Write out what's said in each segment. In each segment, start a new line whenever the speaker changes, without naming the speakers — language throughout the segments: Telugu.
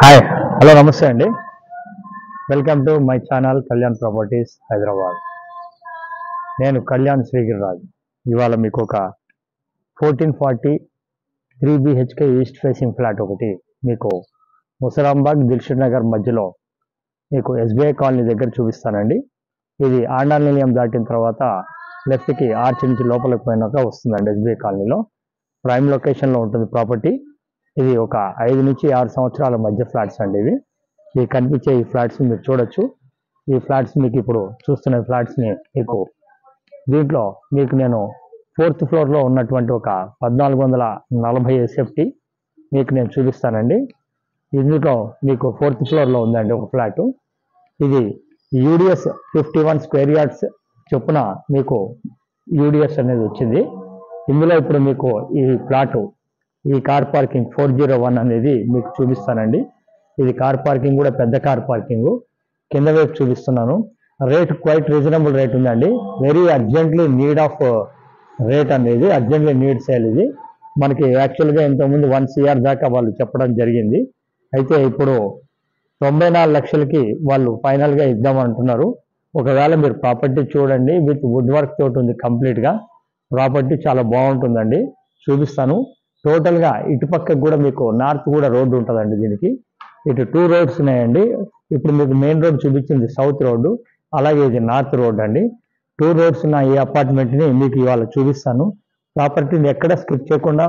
హాయ్ హలో నమస్తే అండి. Welcome to my channel Kalyan properties Hyderabad. నేను కళ్యాణ్ శ్రీగిరిరాజ్. ఇవాళ మీకు ఒక 1440 3 BHK ఈస్ట్ ఫేసింగ్ ఫ్లాట్ ఒకటి మీకు ముసరాంబాగ్ దిల్షుక్ నగర్ మధ్యలో మీకు SBI కాలనీ దగ్గర చూపిస్తానండి. ఇది ఆండాల్ నిలయం దాటిన తర్వాత లెఫ్ట్కి ఆర్చ్ నుంచి లోపలికి పోయినాక వస్తుందండి. SBI కాలనీలో ప్రైమ్ లొకేషన్లో ఉంటుంది ప్రాపర్టీ. ఇది ఒక 5 నుంచి 6 సంవత్సరాల మధ్య ఫ్లాట్స్ అండి. ఇవి కనిపించే ఈ ఫ్లాట్స్ మీరు చూడొచ్చు. ఈ ఫ్లాట్స్ మీకు ఇప్పుడు చూస్తున్న ఫ్లాట్స్ని మీకు దీంట్లో మీకు నేను 4th ఫ్లోర్లో ఉన్నటువంటి ఒక 1440 SFT మీకు నేను చూపిస్తానండి. ఇందులో మీకు 4th ఫ్లోర్లో ఉందండి ఒక ఫ్లాటు. ఇది UDS 51 స్క్వేర్ యార్డ్స్ చొప్పున మీకు UDS అనేది వచ్చింది. ఇందులో ఇప్పుడు మీకు ఈ ఫ్లాటు ఈ కార్ పార్కింగ్ 401 అనేది మీకు చూపిస్తానండి. ఇది కార్ పార్కింగ్ కూడా పెద్ద కార్ పార్కింగ్. కింద వైపు చూపిస్తున్నాను. రేట్ క్వైట్ రీజనబుల్ రేట్ ఉందండి. Very urgently need of rate అనేది అర్జెంట్లీ నీడ్ సేల్. ఇది మనకి యాక్చువల్గా ఇంతకుముందు 1 CR దాకా వాళ్ళు చెప్పడం జరిగింది. అయితే ఇప్పుడు 94 లక్షలకి వాళ్ళు ఫైనల్గా ఇద్దామంటున్నారు. ఒకవేళ మీరు ప్రాపర్టీ చూడండి, విత్ వుడ్ వర్క్ తోటి ఉంది కంప్లీట్గా. ప్రాపర్టీ చాలా బాగుంటుందండి, చూపిస్తాను. టోటల్గా ఇటుపక్కకు కూడా మీకు నార్త్ కూడా రోడ్డు ఉంటుందండి. దీనికి ఇటు 2 రోడ్స్ ఉన్నాయండి. ఇప్పుడు మీకు మెయిన్ రోడ్ చూపించింది సౌత్ రోడ్డు, అలాగే ఇది నార్త్ రోడ్ అండి. 2 రోడ్స్ ఉన్న ఈ అపార్ట్మెంట్ని మీకు ఇవాళ చూపిస్తాను. ప్రాపర్టీని ఎక్కడ స్కిప్ చేయకుండా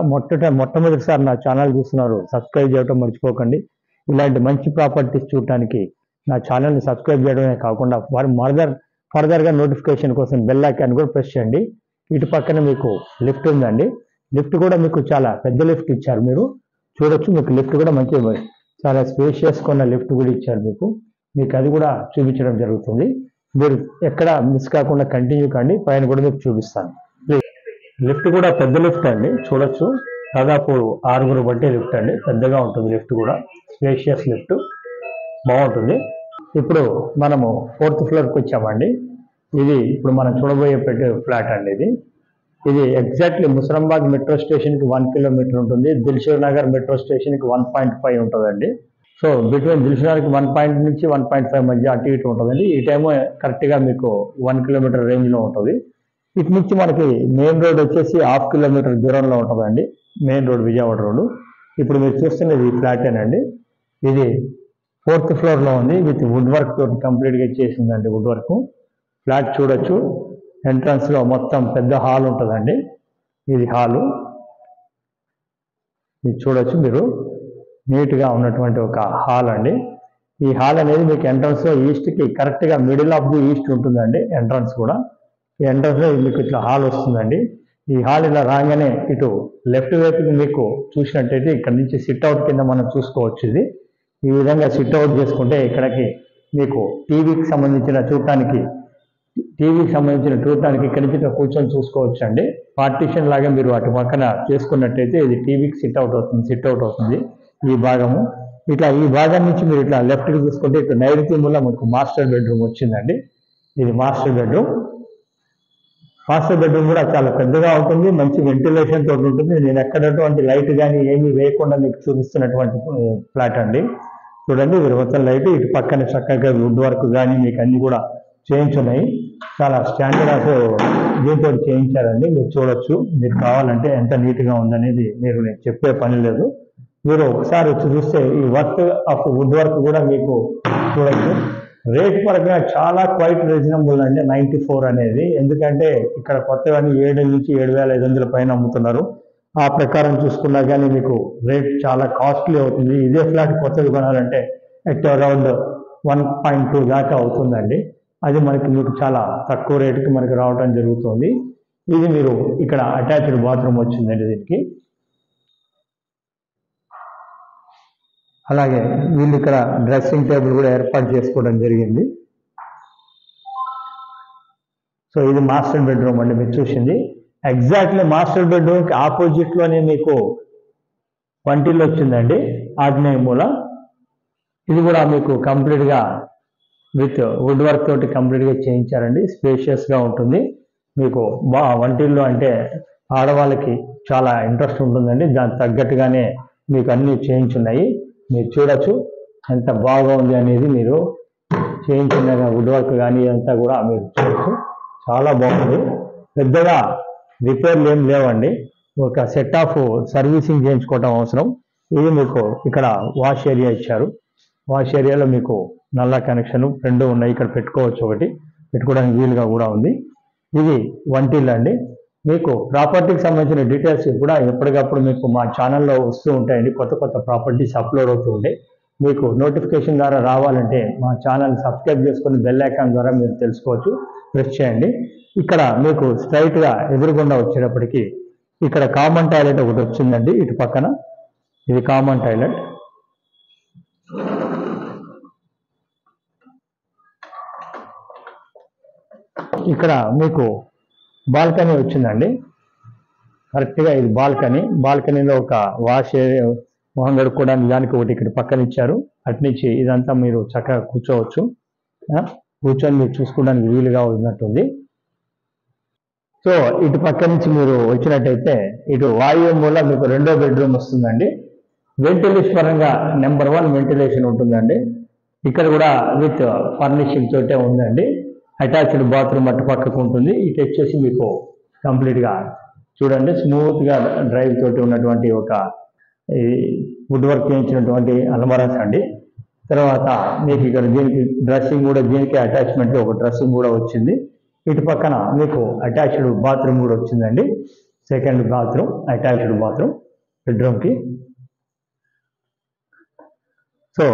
మొట్టమొదటిసారి నా ఛానల్ చూస్తున్నారు, సబ్స్క్రైబ్ చేయడం మర్చిపోకండి. ఇలాంటి మంచి ప్రాపర్టీస్ చూడటానికి నా ఛానల్ని సబ్స్క్రైబ్ చేయడమే కాకుండా ఫర్దర్గా నోటిఫికేషన్ కోసం బెల్ ఐకాన్ కూడా ప్రెస్ చేయండి. ఇటు పక్కన మీకు లిఫ్ట్ ఉందండి. లిఫ్ట్ కూడా మీకు చాలా పెద్ద లిఫ్ట్ ఇచ్చారు, మీరు చూడొచ్చు. మీకు లిఫ్ట్ కూడా మంచి చాలా స్పేషియస్ కొన్న లిఫ్ట్ కూడా ఇచ్చారు మీకు అది కూడా చూపించడం జరుగుతుంది. మీరు ఎక్కడ మిస్ కాకుండా కంటిన్యూ కండి, పైన కూడా మీకు చూపిస్తాను. లిఫ్ట్ కూడా పెద్ద లిఫ్ట్ అండి, చూడొచ్చు. దాదాపు 6 బట్టే లిఫ్ట్ అండి, పెద్దగా ఉంటుంది. లిఫ్ట్ కూడా స్పేషియస్ లిఫ్ట్, బాగుంటుంది. ఇప్పుడు మనము 4th ఫ్లోర్కి వచ్చామండి. ఇది ఇప్పుడు మనం చూడబోయే ఫ్లాట్ అండి. ఇది ఎగ్జాక్ట్లీ ముసరాంబాగ్ మెట్రో స్టేషన్కి 1 కిలోమీటర్ ఉంటుంది. దిల్షుక్ నగర్ మెట్రో స్టేషన్కి 1.5 ఉంటుందండి. సో బిట్వీన్ దిల్షుక్ నగర్కి 1 నుంచి 1.5 మధ్య అటు ఇటు ఉంటుందండి. ఈ టైము కరెక్ట్గా మీకు 1 కిలోమీటర్ రేంజ్లో ఉంటుంది. ఇటు నుంచి మనకి మెయిన్ రోడ్ వచ్చేసి 1/2 కిలోమీటర్ దూరంలో ఉంటుందండి, మెయిన్ రోడ్ విజయవాడ రోడ్డు. ఇప్పుడు మీరు చూస్తున్నది ఈ ఫ్లాటేనండి. ఇది 4th ఫ్లోర్లో ఉంది, విత్ వుడ్ వర్క్ తోటి కంప్లీట్గా చేసిందండి. వుడ్ వర్క్ ఫ్లాట్ చూడొచ్చు. ఎంట్రన్స్లో మొత్తం పెద్ద హాల్ ఉంటుందండి. ఇది హాలు, ఇది చూడొచ్చు మీరు. నీట్గా ఉన్నటువంటి ఒక హాల్ అండి. ఈ హాల్ అనేది మీకు ఎంట్రన్స్లో ఈస్ట్కి కరెక్ట్గా మిడిల్ ఆఫ్ ది ఈస్ట్ ఉంటుందండి. ఎంట్రన్స్ కూడా ఈ ఎంట్రన్స్లో మీకు ఇట్లా హాల్ వస్తుందండి. ఈ హాల్ ఇలా రాగానే ఇటు లెఫ్ట్ వైపుకి మీకు చూసినట్టయితే ఇక్కడ నుంచి సిట్అవుట్ కింద మనం చూసుకోవచ్చు. ఇది ఈ విధంగా సిట్అవుట్ చేసుకుంటే ఇక్కడికి మీకు టీవీకి సంబంధించిన చూడటానికి ఇక్కడి నుంచి కూర్చొని చూసుకోవచ్చు అండి. పార్టీషన్ లాగా మీరు అటు పక్కన చేసుకున్నట్టయితే ఇది టీవీకి సిట్అవుట్ అవుతుంది ఈ భాగము. ఇట్లా ఈ భాగం నుంచి మీరు ఇట్లా లెఫ్ట్కి చూసుకుంటే ఇట్లా నైరుతి మూల మీకు మాస్టర్ బెడ్రూమ్ వచ్చిందండి. ఇది మాస్టర్ బెడ్రూమ్ కూడా చాలా పెద్దగా ఉంటుంది, మంచి వెంటిలేషన్ తోటి ఉంటుంది. నేను ఎక్కడటువంటి లైట్ కానీ ఏమీ వేయకుండా మీకు చూపిస్తున్నటువంటి ఫ్లాట్ అండి. చూడండి, మీరు మొత్తం లైట్ ఇటు పక్కన చక్కగా వుడ్ వర్క్ కానీ మీకు అన్ని కూడా చేయించున్నాయి. చాలా స్టాండర్డ్ ఆఫ్ దీంతో చేయించారండి, మీరు చూడొచ్చు. మీరు కావాలంటే ఎంత నీట్గా ఉందనేది నేను చెప్పే పని లేదు. మీరు ఒకసారి వచ్చి చూస్తే ఈ వర్క్ ఆఫ్ వుడ్ వర్క్ కూడా మీకు చూడొచ్చు. రేట్ పరంగా చాలా క్వైట్ రీజనబుల్ అండి 94 అనేది. ఎందుకంటే ఇక్కడ కొత్తగా 7 నుంచి 7,500 పైన అమ్ముతున్నారు. ఆ ప్రకారం చూసుకున్నా కానీ మీకు రేట్ చాలా కాస్ట్లీ అవుతుంది. ఇదే ఫ్లాట్ కొత్తది కొనాలంటే అరౌండ్ 1.2 దాకా అవుతుందండి. అది మీకు చాలా తక్కువ రేటుకి మనకి రావడం జరుగుతుంది. ఇది మీరు ఇక్కడ అటాచ్డ్ బాత్రూమ్ వచ్చిందండి దీనికి. అలాగే వీళ్ళు ఇక్కడ డ్రెస్సింగ్ టేబుల్ కూడా ఏర్పాటు చేసుకోవడం జరిగింది. సో ఇది మాస్టర్ బెడ్రూమ్ అండి, మీరు చూసింది. ఎగ్జాక్ట్లీ మాస్టర్ బెడ్రూమ్కి ఆపోజిట్లోనే మీకు వంటిల్లు వచ్చిందండి, ఆగ్నేయ మూల. ఇది కూడా మీకు కంప్లీట్గా విత్ వుడ్ వర్క్ తోటి కంప్లీట్గా చేయించారండి. స్పేషియస్గా ఉంటుంది. మీకు వంటిల్లు అంటే ఆడవాళ్ళకి చాలా ఇంట్రెస్ట్ ఉంటుందండి. దానికి తగ్గట్టుగానే మీకు అన్నీ చేయించున్నాయి, మీరు చూడొచ్చు. ఎంత బాగా ఉంది అనేది మీరు చేయించిన వుడ్ వర్క్ కానీ ఇదంతా కూడా మీరు చూడొచ్చు. చాలా బాగుంది. పెద్దగా రిపేర్లు ఏం లేవండి. ఒక సెట్ ఆఫ్ సర్వీసింగ్ చేయించుకోవటం అవసరం. ఇది మీకు ఇక్కడ వాష్ ఏరియా ఇచ్చారు. వాష్ ఏరియాలో మీకు నల్ల కనెక్షన్ రెండు ఉన్నాయి. ఇక్కడ పెట్టుకోవచ్చు, ఒకటి పెట్టుకోవడానికి వీలుగా కూడా ఉంది. ఇది వంటిల్లు అండి. మీకు ప్రాపర్టీకి సంబంధించిన డీటెయిల్స్ కూడా ఎప్పటికప్పుడు మీకు మా ఛానల్లో వస్తూ ఉంటాయండి. కొత్త కొత్త ప్రాపర్టీస్ అప్లోడ్ అవుతూ ఉంటాయి. మీకు నోటిఫికేషన్ ద్వారా రావాలంటే మా ఛానల్ సబ్స్క్రైబ్ చేసుకుని బెల్ ఐకాన్ ద్వారా మీరు తెలుసుకోవచ్చు. ప్రెస్ చేయండి. ఇక్కడ మీకు స్ట్రైట్గా ఎదురుగుండా వచ్చేటప్పటికి ఇక్కడ కామన్ టాయిలెట్ ఒకటి వచ్చిందండి. ఇటు పక్కన ఇది కామన్ టాయిలెట్. ఇక్కడ మీకు బాల్కనీ వచ్చిందండి. కరెక్ట్గా ఇది బాల్కనీ. బాల్కనీలో ఒక వాష్ ఏరియా, మొహం కడుక్కోవడానికి దానికి ఒకటి ఇక్కడ పక్కన ఇచ్చారు. అట్నుంచి ఇదంతా మీరు చక్కగా కూర్చోవచ్చు. కూర్చొని మీరు చూసుకోవడానికి వీలుగా ఉన్నట్టుంది. సో ఇటు పక్క నుంచి మీరు వచ్చినట్టయితే ఇటు వాయువ్య మూల మీకు రెండో బెడ్రూమ్ వస్తుందండి. వెంటిలేషన్ పరంగా నెంబర్ 1 వెంటిలేషన్ ఉంటుందండి. ఇక్కడ కూడా విత్ ఫర్నిషింగ్ తోటే ఉందండి. అటాచ్డ్ బాత్రూమ్ అటు పక్కకు ఉంటుంది. ఇటు వచ్చేసి మీకు కంప్లీట్గా చూడండి స్మూత్గా డ్రైవ్ తోటి ఉన్నటువంటి ఒక వుడ్ వర్క్ చేయించినటువంటి అల్మరాస్ అండి. తర్వాత మీకు ఇక్కడ దీనికి డ్రెస్సింగ్ కూడా, దీనికి అటాచ్మెంట్ ఒక డ్రెస్సింగ్ కూడా వచ్చింది. ఇటు పక్కన మీకు అటాచ్డ్ బాత్రూమ్ కూడా వచ్చిందండి. సెకండ్ బాత్రూమ్, అటాచ్డ్ బాత్రూమ్ బెడ్రూమ్కి. సో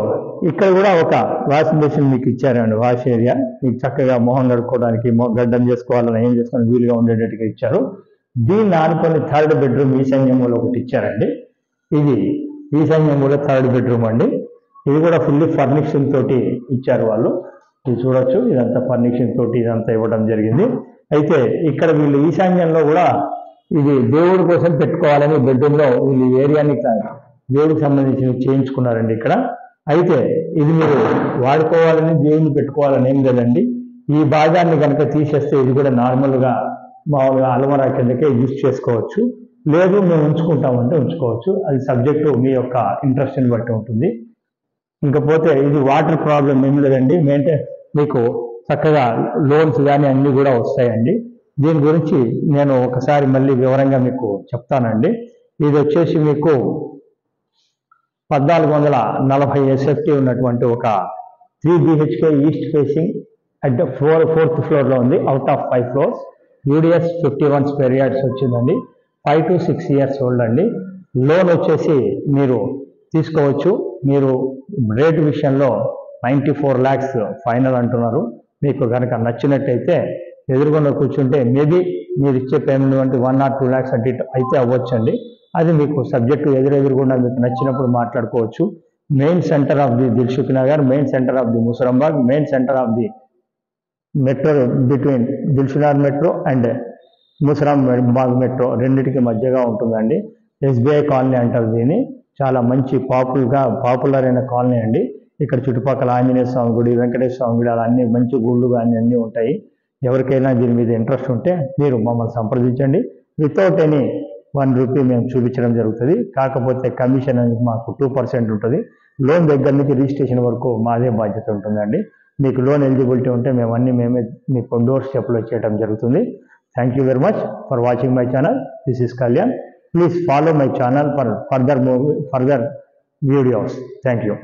ఇక్కడ కూడా ఒక వాషింగ్ మెషిన్ మీకు ఇచ్చారండి. వాష్ ఏరియా మీకు చక్కగా మొహం కడుక్కోవడానికి, గడ్డం చేసుకోవాలని ఏం చేసుకోవడానికి వీలుగా ఉండేటట్టుగా ఇచ్చారు. దీన్ని ఆనుకొని థర్డ్ బెడ్రూమ్ ఈశాన్యంలో ఒకటి ఇచ్చారండి. ఇది ఈశాన్యంలో థర్డ్ బెడ్రూమ్ అండి. ఇది కూడా ఫుల్లీ ఫర్నిషింగ్ తోటి ఇచ్చారు వాళ్ళు. ఇది చూడొచ్చు, ఇదంతా ఫర్నిషింగ్ తోటి ఇదంతా ఇవ్వడం జరిగింది. అయితే ఇక్కడ వీళ్ళు ఈశాన్యంలో కూడా ఇది దేవుడి కోసం పెట్టుకోవాలని బెడ్రూమ్లో వీళ్ళు ఏరియాని దేవుడికి సంబంధించి చేయించుకున్నారండి ఇక్కడ. అయితే ఇది మీరు వాడుకోవాలని, దేవుడిని పెట్టుకోవాలని ఏం లేదండి. ఈ భాగాన్ని కనుక తీసేస్తే ఇది కూడా నార్మల్గా మామూలుగా అల్మరా కిందకే యూజ్ చేసుకోవచ్చు. లేదు మేము ఉంచుకుంటామంటే ఉంచుకోవచ్చు. అది సబ్జెక్టు మీ యొక్క ఇంట్రెస్ట్ని బట్టి ఉంటుంది. ఇంకపోతే ఇది వాటర్ ప్రాబ్లం ఏం లేదండి. మీకు చక్కగా లోన్స్ కానీ అన్నీ కూడా వస్తాయండి. దీని గురించి నేను ఒకసారి మళ్ళీ వివరంగా మీకు చెప్తానండి. ఇది వచ్చేసి మీకు 1440 SFT ఉన్నటువంటి ఒక 3 BHK east facing at the 4th ఫ్లోర్లో ఉంది. Out of 5 floors. UDS 51 square yards వచ్చిందండి. 5 to 6 years ఓల్డ్ అండి. లోన్ వచ్చేసి మీరు తీసుకోవచ్చు. మీరు రేటు విషయంలో 94 lakhs ఫైనల్ అంటున్నారు. మీకు కనుక నచ్చినట్టయితే ఎదురుకుండా కూర్చుంటే మేబీ మీరు ఇచ్చే పేమెంట్ అంటే 1 or 2 lakhs అంటే అయితే అవ్వచ్చండి. అది మీకు సబ్జెక్టు ఎదురుగుండా మీకు నచ్చినప్పుడు మాట్లాడుకోవచ్చు. Main centre of the Dilsukh Nagar, main centre of the Musarambagh, main centre of the metro between Dilsukhnagar metro and Musarambagh metro రెండింటికి మధ్యగా ఉంటుందండి. SBI కాలనీ అంటారు దీన్ని. చాలా మంచి పాపులర్ అయిన కాలనీ అండి. ఇక్కడ చుట్టుపక్కల ఆంజనేయ స్వామి గుడి, వెంకటేశ్వర స్వామి గుడి అలా అన్ని మంచి గుళ్ళు కానీ అన్నీ ఉంటాయి. ఎవరికైనా దీని మీద ఇంట్రెస్ట్ ఉంటే మీరు మమ్మల్ని సంప్రదించండి. వితౌట్ ఎనీ 1 రూపీ మేము చూపించడం జరుగుతుంది. కాకపోతే కమిషన్ అనేది మాకు 2% ఉంటుంది. లోన్ దగ్గర నుంచి రిజిస్ట్రేషన్ వరకు మాదే బాధ్యత ఉంటుందండి. మీకు లోన్ ఎలిజిబిలిటీ ఉంటే మేమే మీకు డోర్ స్టెప్లో చేయడం జరుగుతుంది. Thank you very much for watching my channel. This is Kalyan. Please follow my channel for further videos. Thank you.